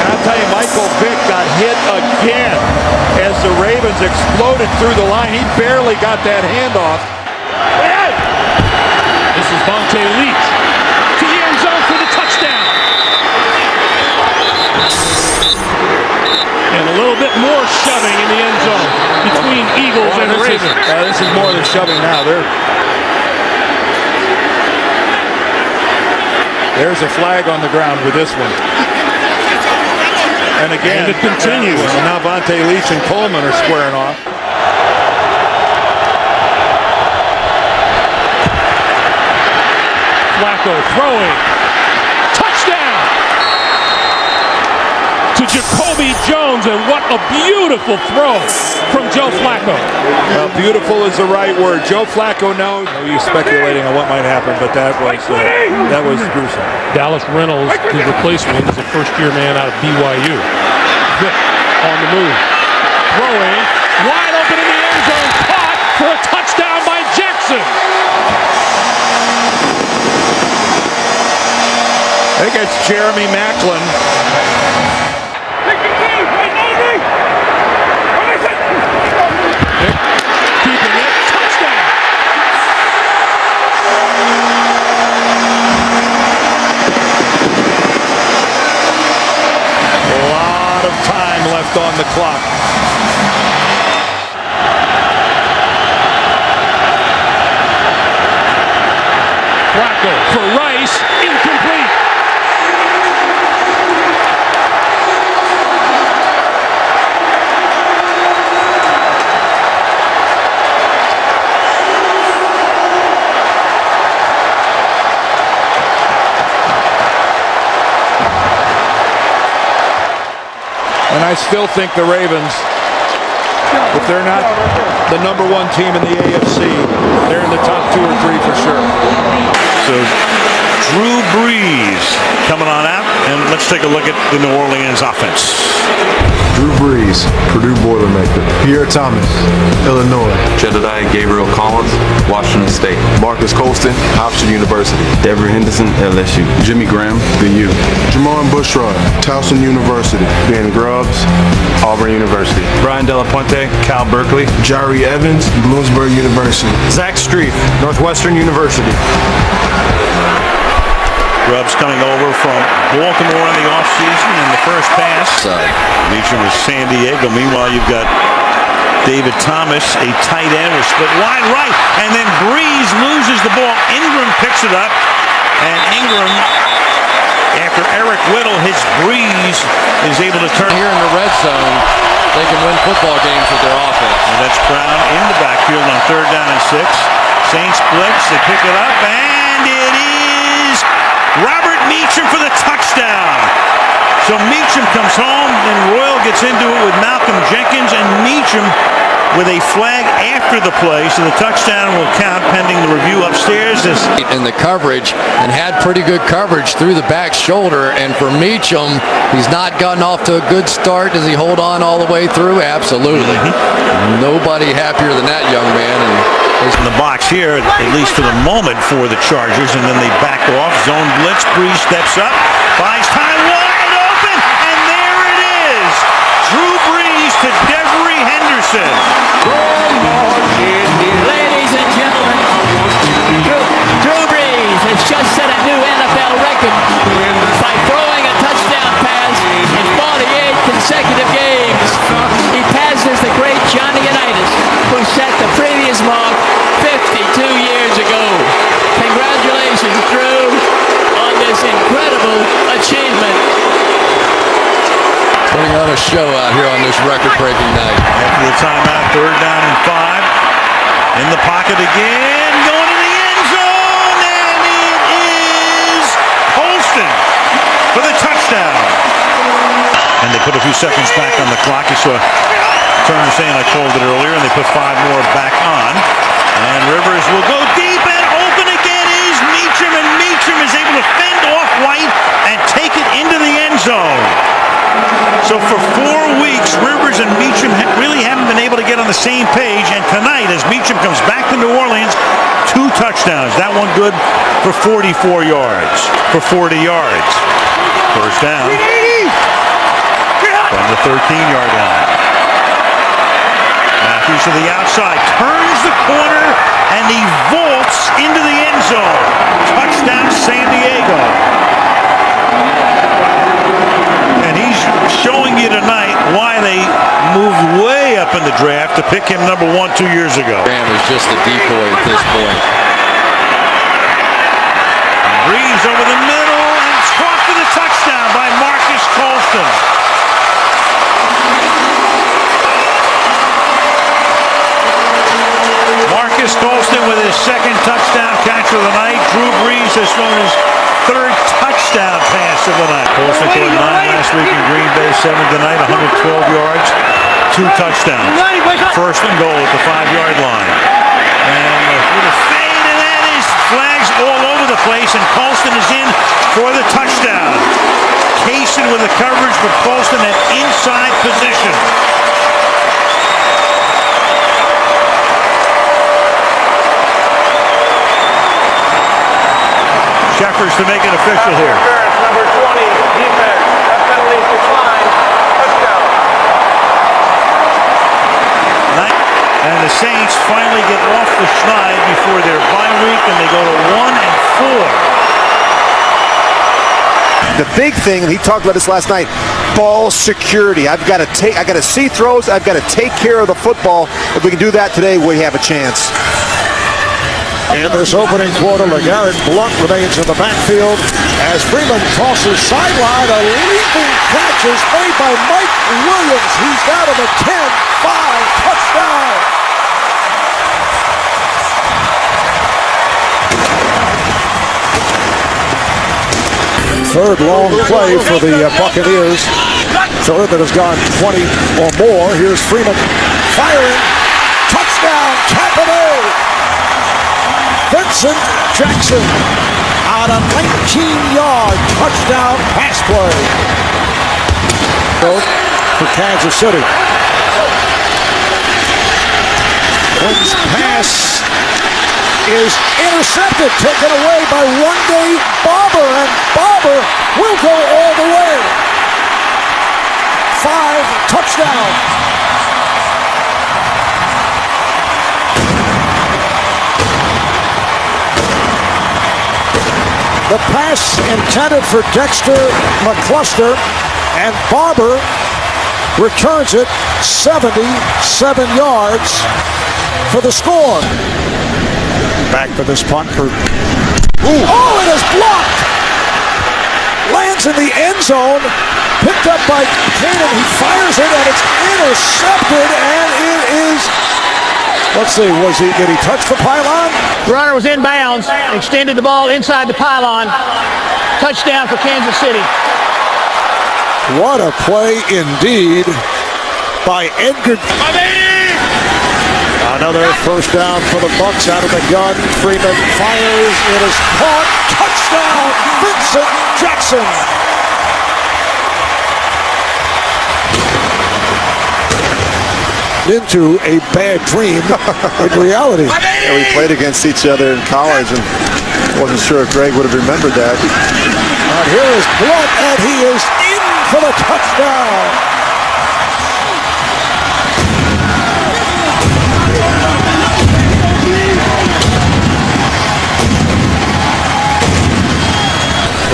And I'll tell you, Michael Vick got hit again as the Ravens exploded through the line. He barely got that handoff. This is Vontae Leach to the end zone for the touchdown. And a little bit more shoving in the end zone between Eagles and Ravens. This is more than shoving now. There's a flag on the ground with this one. And again, it continues. And now Vontae Leach and Coleman are squaring off. Flacco throwing. Touchdown to Jacoby Jones, and what a beautiful throw from Joe Flacco. Well, beautiful is the right word. Joe Flacco knows. You're speculating on what might happen, but that was gruesome. Dallas Reynolds, his replacement, is a first-year man out of BYU. Vick on the move. Throwing. Wide open in the end zone. Caught for a touchdown by Jackson. I think it's Jeremy Maclin. Keeping it. Touchdown. A lot of time left on the clock. Flacco for Rice. Incomplete. And I still think the Ravens, if they're not the #1 team in the AFC, they're in the top 2 or 3 for sure. So Drew Brees coming on out, and let's take a look at the New Orleans offense. Drew Brees, Purdue Boilermaker. Pierre Thomas, Illinois. Jedediah Gabriel Collins, Washington State. Marcus Colston, Hofstra University. Dever Henderson, LSU. Jimmy Graham, the U. Jamon Bushrod, Towson University. Ben Grubbs, Auburn University. Brian Delapuente, Cal Berkeley. Jari Evans, Bloomsburg University. Zach Streif, Northwestern University. Grubbs coming over from Baltimore in the offseason in the first pass. Meacham was San Diego. Meanwhile, you've got David Thomas, a tight end, was split wide right, and then Brees loses the ball. Ingram picks it up, and Ingram, after Eric Whittle hits Brees, is able to turn. Here in the red zone, they can win football games with their offense. And that's Brown in the backfield on 3rd down and 6. Saints blitz, they pick it up, and it is Robert Meacham for the touchdown. So Meacham comes home, and Royal gets into it with Malcolm Jenkins, and Meacham with a flag after the play, so the touchdown will count pending the review upstairs. In the coverage and had pretty good coverage through the back shoulder. And for Meacham, he's not gotten off to a good start. Does he hold on all the way through? Absolutely. Nobody happier than that young man. And in the box here, at least for the moment, for the Chargers, and then they back off. Zone blitz. Breeze steps up, buys time, wide open, and there it is. Drew Brees to Devery Henderson. Ladies and gentlemen, Drew Brees has just set a new NFL record by throwing a touchdown pass in 48 consecutive games. He passes the great Johnny Unitas, who set the previous mark 52 years ago. Congratulations, Drew, on this incredible achievement. putting on a show out here on this record-breaking night. After the timeout, 3rd down and 5. In the pocket again, going to the end zone, and it is Holston for the touchdown. And they put a few seconds back on the clock. You saw Turner saying I called it earlier, and they put 5 more back on. And Rivers will go deep, and open again is Meacham, and Meacham is able to fend off White and take it into the end zone. So for 4 weeks, Rivers and Meacham really haven't been able to get on the same page. And tonight, as Meacham comes back to New Orleans, 2 touchdowns. That one good for 44 yards, for 40 yards. First down from the 13-yard line. Matthews to the outside, turns the corner, and he vaults into the end zone. Touchdown, San Diego. And he's showing you tonight why they moved way up in the draft to pick him number 1 2 years ago. Graham is just a decoy at this point. Breeze over the middle and caught for the touchdown by Marcus Colston. Marcus Colston with his 2nd touchdown catch of the night. Drew Brees has thrown his 3rd touchdown pass of the night. Colston scored 9 last week in Green Bay, 7 tonight, 112 yards, 2 touchdowns. 1st and goal at the 5-yard line. And with a fade, and that is flags all over the place, and Colston is in for the touchdown. Kaysen with the coverage, but Colston at inside position. Shepherds to make it official here. Number 20, defense. That penalty declined. Touchdown. And the Saints finally get off the schneid before their bye week, and they go to 1-4. The big thing, and he talked about this last night, ball security. I got to see throws. I've got to take care of the football. If we can do that today, we have a chance. In this opening quarter, LeGarrette Blount remains in the backfield as Freeman tosses sideline. A leaping catch is made by Mike Williams. He's down to the 10-5 touchdown. Third long play for the Buccaneers. Third that has gone 20 or more. Here's Freeman firing. Touchdown, Tampa Bay. Vincent Jackson on a 19-yard touchdown pass play for Kansas City. Quinn's pass is intercepted, taken away by one-day Barber, and Barber will go all the way. 5 touchdowns. The pass intended for Dexter McCluster, and Barber returns it 77 yards for the score. Back for this punt for... Oh, it is blocked! Lands in the end zone, picked up by Cannon. He fires it, and it's intercepted, and it is... Let's see, did he touch the pylon? The runner was inbounds, extended the ball inside the pylon. Touchdown for Kansas City. What a play indeed by Edgar. Another first down for the Bucs out of the gun. Freeman fires. It is caught. Touchdown, Vincent Jackson. Into a bad dream in reality. Yeah, we played against each other in college, and wasn't sure if Greg would have remembered that. And here is Blunt, and he is in for the touchdown.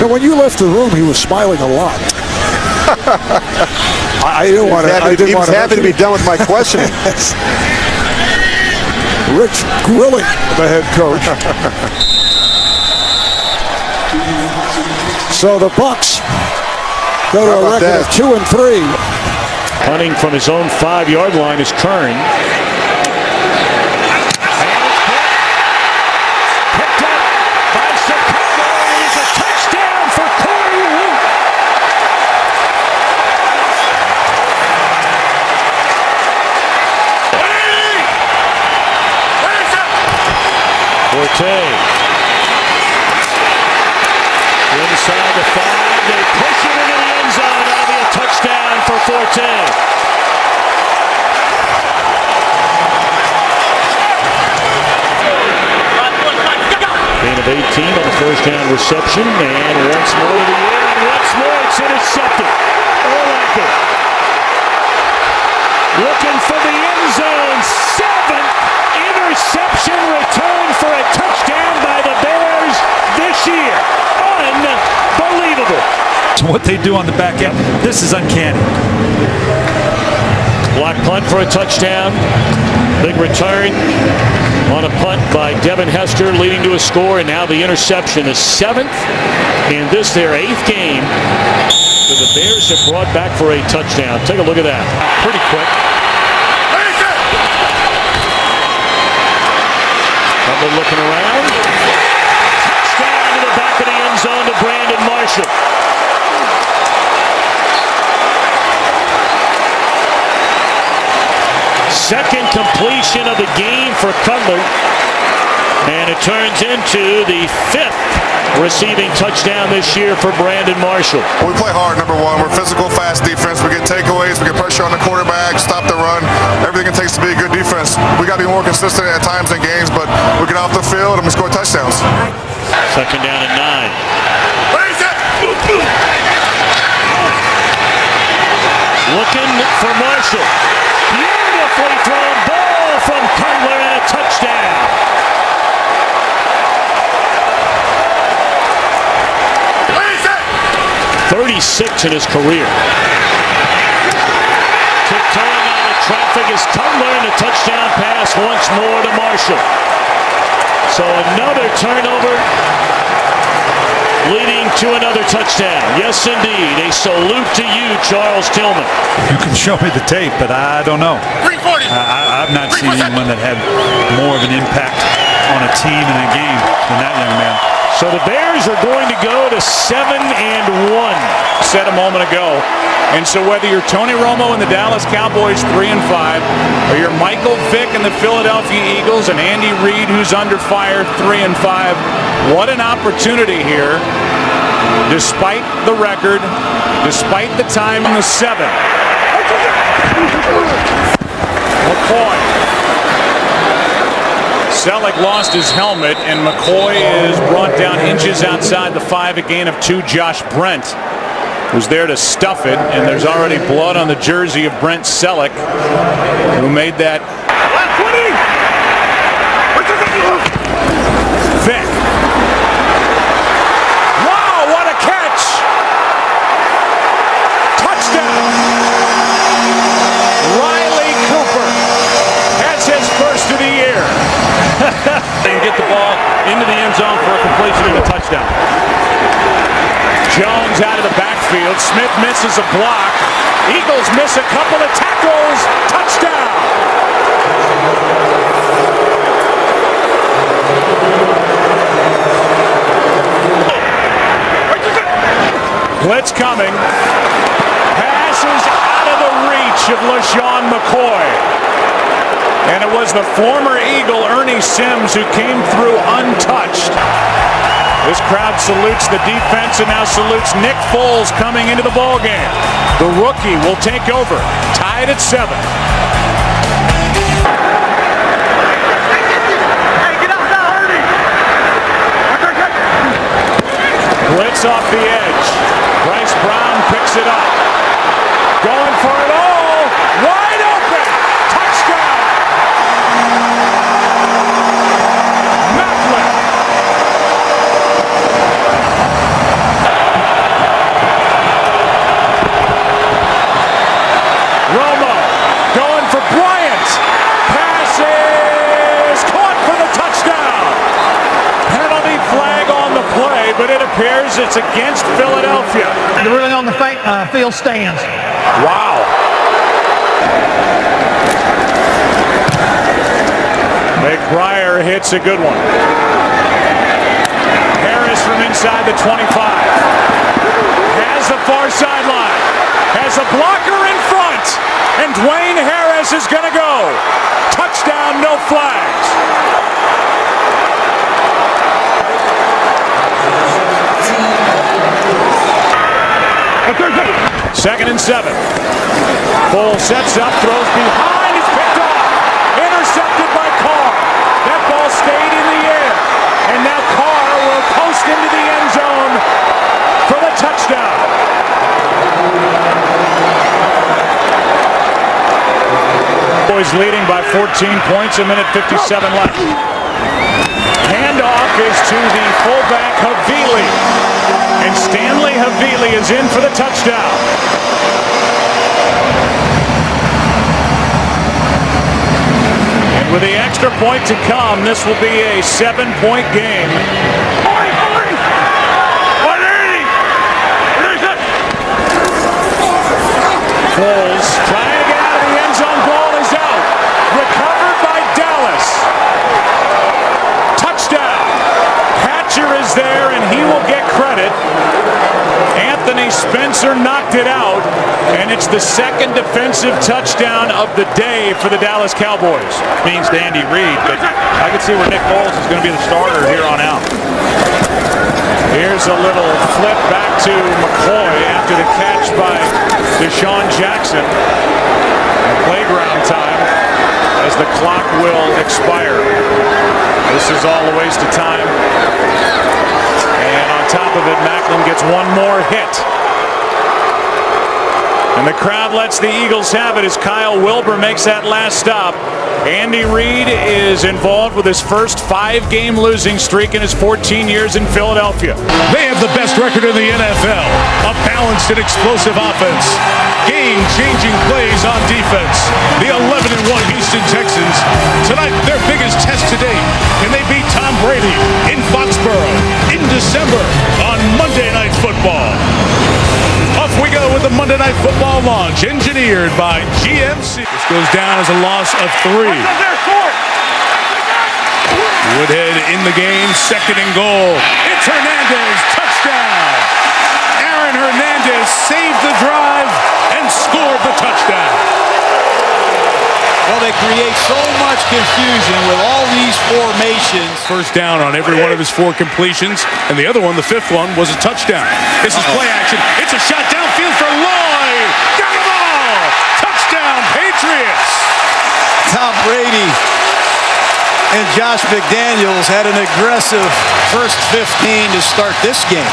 And when you left the room, he was smiling a lot. I didn't want to. He was happy to be done with my questioning. Rich grilling the head coach. So the Bucs go to a record of 2-3. Punting from his own 5-yard line is Kern. Forte. Inside the 5, they push it into the end zone. That'll be a touchdown for Forte. Gain of 18 on the first down reception, and once more to the air, and once more it's intercepted. Urlacher looking for the end zone. 7th interception return for a touchdown by the Bears this year. Unbelievable. What they do on the back end, this is uncanny. Block punt for a touchdown. Big return on a punt by Devin Hester, leading to a score, and now the interception is 7th in this their 8th game that the Bears have brought back for a touchdown. Take a look at that. Pretty quick. Looking around. Touchdown to the back of the end zone to Brandon Marshall. Second completion of the game for Cutler. And it turns into the 5th receiving touchdown this year for Brandon Marshall. We play hard, number one. We're physical, fast defense. We get takeaways. We get pressure on the quarterback, stop the run. Everything it takes to be a good defense. We got to be more consistent at times in games, but we get off the field and we score touchdowns. Second down and 9. Looking for Marshall. Beautifully thrown ball from Cutler and a touchdown. 36 in his career. Tiptoeing out of traffic is Cutler, and a touchdown pass once more to Marshall. So another turnover leading to another touchdown. Yes, indeed. A salute to you, Charles Tillman. You can show me the tape, but I don't know. I've not seen anyone that had more of an impact on a team in a game than that young man. So the Bears are going to go to 7-1. Said a moment ago. And so whether you're Tony Romo and the Dallas Cowboys 3-5, or you're Michael Vick and the Philadelphia Eagles and Andy Reid, who's under fire, 3-5, what an opportunity here. Despite the record, despite the time in the 7th. McCoy. Selleck lost his helmet, and McCoy is brought down inches outside the 5, a gain of 2. Josh Brent was there to stuff it, and there's already blood on the jersey of Brent Selleck, who made that. Vick. Wow, what a catch! Touchdown! Riley Cooper has his first of the year. And get the ball into the end zone for a completion and a touchdown. Jones out of the backfield. Smith misses a block. Eagles miss a couple of tackles. Touchdown. Blitz coming. Passes out of the reach of LaShawn McCoy. And it was the former Eagle, Ernie Sims, who came through untouched. This crowd salutes the defense and now salutes Nick Foles coming into the ballgame. The rookie will take over, tied at 7. Blitz off the edge. Bryce Brown picks it up. Going for it all. Wide open. Touchdown. Macklin. Romo going for Bryant. Passes caught for the touchdown. Penalty flag on the play, but it appears it's against Philadelphia. They're really on the field stands. Wow. McBriar hits a good one. Harris from inside the 25. Has the far sideline. Has a blocker in front. And Dwayne Harris is going to go. Touchdown, no flags. Second and 7. Foles sets up, throws behind, is picked off. Intercepted by Carr. That ball stayed in the air. And now Carr will post into the end zone for the touchdown. Boys leading by 14 points, a minute 57 left. Handoff is to the fullback Havili. And Stanley Havili is in for the touchdown. And with the extra point to come, this will be a 7-point game. Foles trying to get out of the end zone. Ball is out. Recovered by Dallas. Touchdown. Hatcher is there, and he will get credit. Anthony Spencer knocked it out, and it's the second defensive touchdown of the day for the Dallas Cowboys. Means to Andy Reid, but I can see where Nick Foles is going to be the starter here on out. Here's a little flip back to McCoy after the catch by Deshaun Jackson. Playground time as the clock will expire. This is all a waste of time. And on top of it, Macklin gets one more hit. And the crowd lets the Eagles have it as Kyle Wilbur makes that last stop. Andy Reid is involved with his first 5-game losing streak in his 14 years in Philadelphia. They have the best record in the NFL. A balanced and explosive offense. Game-changing plays on defense. The 11-1 Houston Texans. Tonight, their biggest test to date. Can they beat Tom Brady in Foxborough in December on Monday Night Football? Off we go with the Monday Night Football launch, engineered by GMC. This goes down as a loss of 3. Woodhead in the game, 2nd and goal. It's Hernandez, touchdown. Aaron Hernandez saved the drive and scored the touchdown. Well, they create so much confusion with all these formations. First down on every one of his 4 completions, and the other one, the 5th one, was a touchdown. This is play action. It's a shot downfield for Lloyd. Got the ball. Touchdown, Patriots. Tom Brady and Josh McDaniels had an aggressive first 15 to start this game.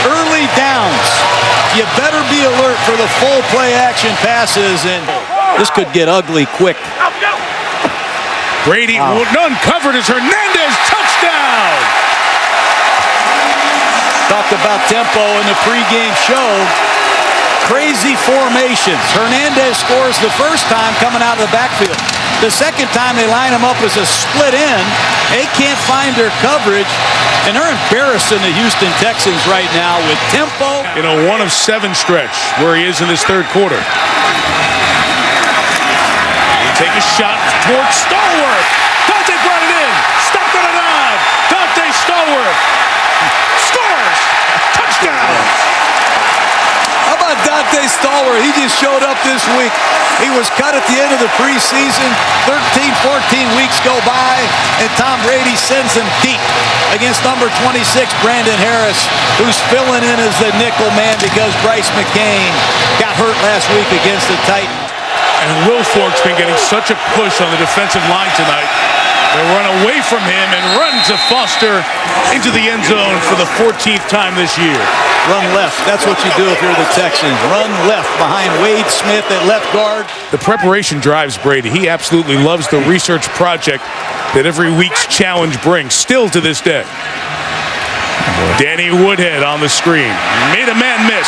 Early downs. You better be alert for the full play action passes, and this could get ugly quick. Brady uncovered as Hernandez, touchdown! Talked about tempo in the pregame show. Crazy formations. Hernandez scores the first time coming out of the backfield. The second time they line him up as a split end. They can't find their coverage, and they're embarrassing the Houston Texans right now with tempo. In a 1-of-7 stretch where he is in this third quarter. Take a shot towards Stallworth. Dante brought it in. Stopped on a nod. Dante Stallworth scores. Touchdown. How about Dante Stallworth? He just showed up this week. He was cut at the end of the preseason. 13, 14 weeks go by, and Tom Brady sends him deep against number 26, Brandon Harris, who's filling in as the nickel man because Bryce McCain got hurt last week against the Titans. And Will Fork's been getting such a push on the defensive line tonight. They run away from him and run to Foster into the end zone for the 14th time this year. Run left. That's what you do if you're the Texans. Run left behind Wade Smith at left guard. The preparation drives Brady. He absolutely loves the research project that every week's challenge brings, still to this day. Danny Woodhead on the screen. Made a man miss.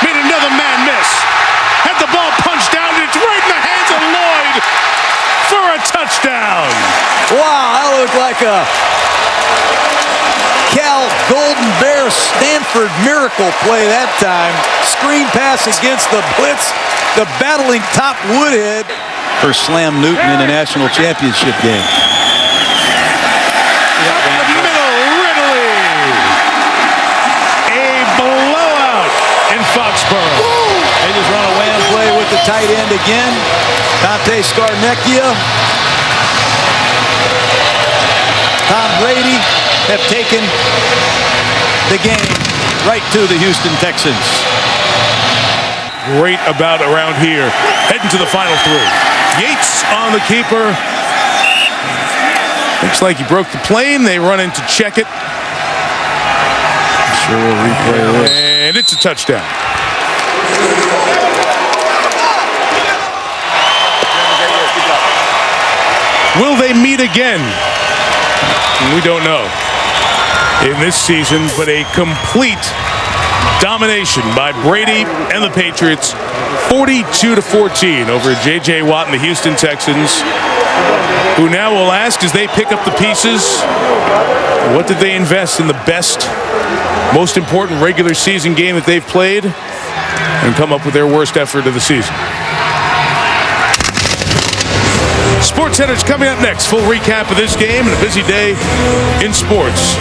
Made another man miss. Had the ball punched down. It's right in the hands of Lloyd for a touchdown. Wow, that looked like a Cal Golden Bear Stanford miracle play that time. Screen pass against the blitz. The battling top Woodhead for Slam Newton in the national championship game. Foxborough. They just run a wham play with the tight end again. Dante Scarnecchia. Tom Brady have taken the game right to the Houston Texans. Great about around here. Heading to the final three. Yates on the keeper. Looks like he broke the plane. They run in to check it. Sure will replay this. And it's a touchdown. Will they meet again? We don't know in this season, but a complete domination by Brady and the Patriots, 42-14 over J.J. Watt and the Houston Texans, who now will ask as they pick up the pieces, what did they invest in the best, most important regular season game that they've played and come up with their worst effort of the season? SportsCenter's coming up next. Full recap of this game and a busy day in sports.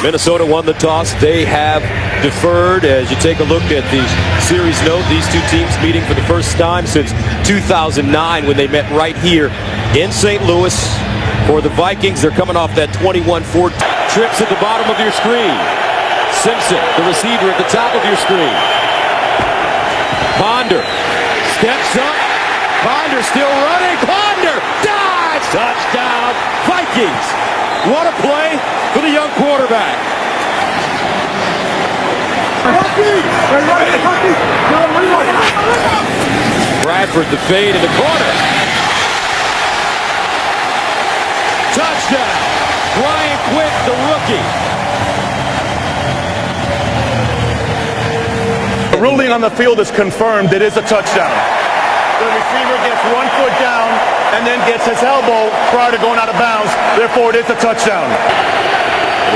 Minnesota won the toss. They have deferred. As you take a look at the series note, these two teams meeting for the first time since 2009 when they met right here in St. Louis. For the Vikings, they're coming off that 21-4 trips at the bottom of your screen. Simpson, the receiver at the top of your screen. Ponder steps up. Ponder still running. Ponder dives. Touchdown, Vikings. What a play for the young quarterback. Bradford, the fade in the corner. Touchdown, Brian Quick, the rookie. The ruling on the field is confirmed. It is a touchdown. The receiver gets 1 foot down and then gets his elbow prior to going out of bounds. Therefore, it is a touchdown.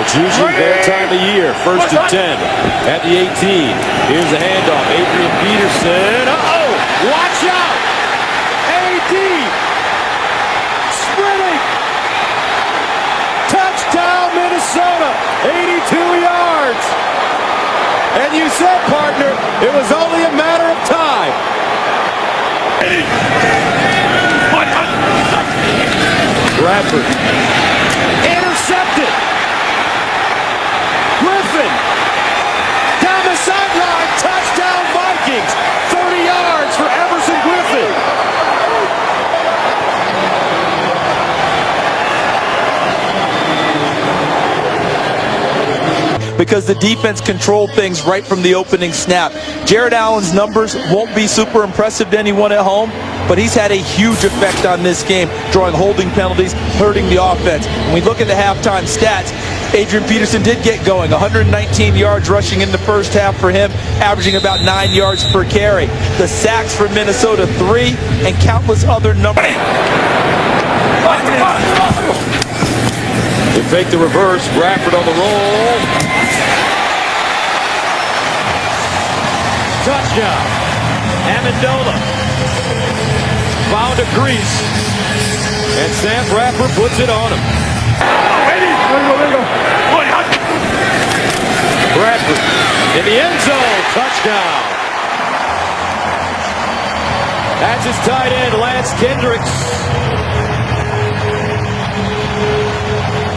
It's usually their time of year. 1st and 10 at the 18. Here's the handoff. Adrian Peterson. Uh-oh! Watch out! A.D. sprinting. Touchdown, Minnesota. 82 yards. And you said, partner, it was only a matter of time. Bradford intercepted. Griffin down the sideline. Touchdown Vikings. 30 yards for Everson Griffin. Because the defense controlled things right from the opening snap. Jared Allen's numbers won't be super impressive to anyone at home, but he's had a huge effect on this game, drawing holding penalties, hurting the offense. When we look at the halftime stats, Adrian Peterson did get going. 119 yards rushing in the first half for him, averaging about 9 yards per carry. The sacks for Minnesota, 3, and countless other numbers. They fake the reverse. Bradford on the roll. Touchdown. Amendola found a crease, and Sam Bradford puts it on him. Bradford in the end zone. Touchdown. That's his tight end, Lance Kendricks.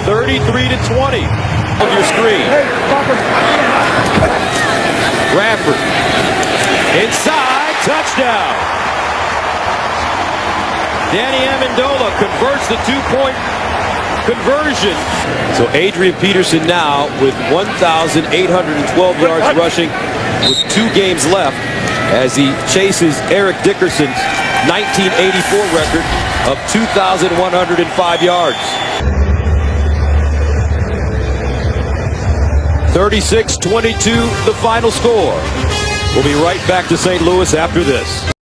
33-20 on your screen. Bradford inside, touchdown. Danny Amendola converts the 2-point conversion. So Adrian Peterson now with 1,812 yards rushing with 2 games left as he chases Eric Dickerson's 1984 record of 2,105 yards. 36-22 the final score. We'll be right back to St. Louis after this.